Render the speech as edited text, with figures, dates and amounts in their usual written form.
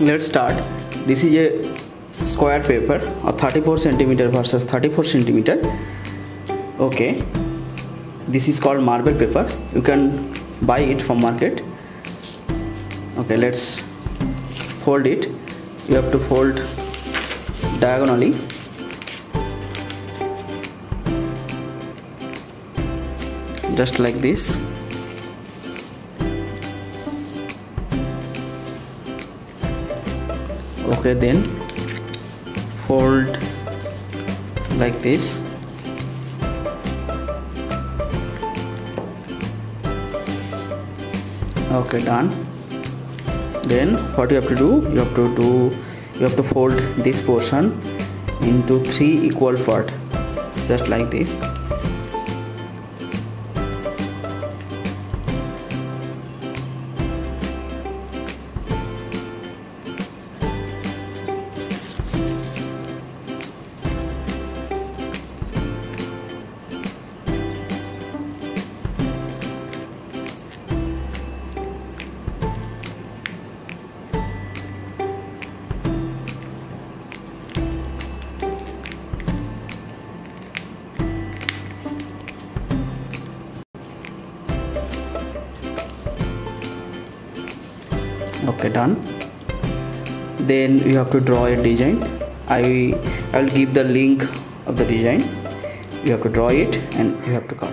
let's start. This is a square paper of 34 centimeter versus 34 centimeter. Okay, this is called marble paper. You can buy it from market. Okay, let's fold it. You have to fold diagonally. Just like this. Okay, then fold like this. Okay, done. Then what you have to do, you have to fold this portion into 3 equal parts, just like this. Okay, done. Then you have to draw a design. I'll give the link of the design. You have to draw it and you have to cut.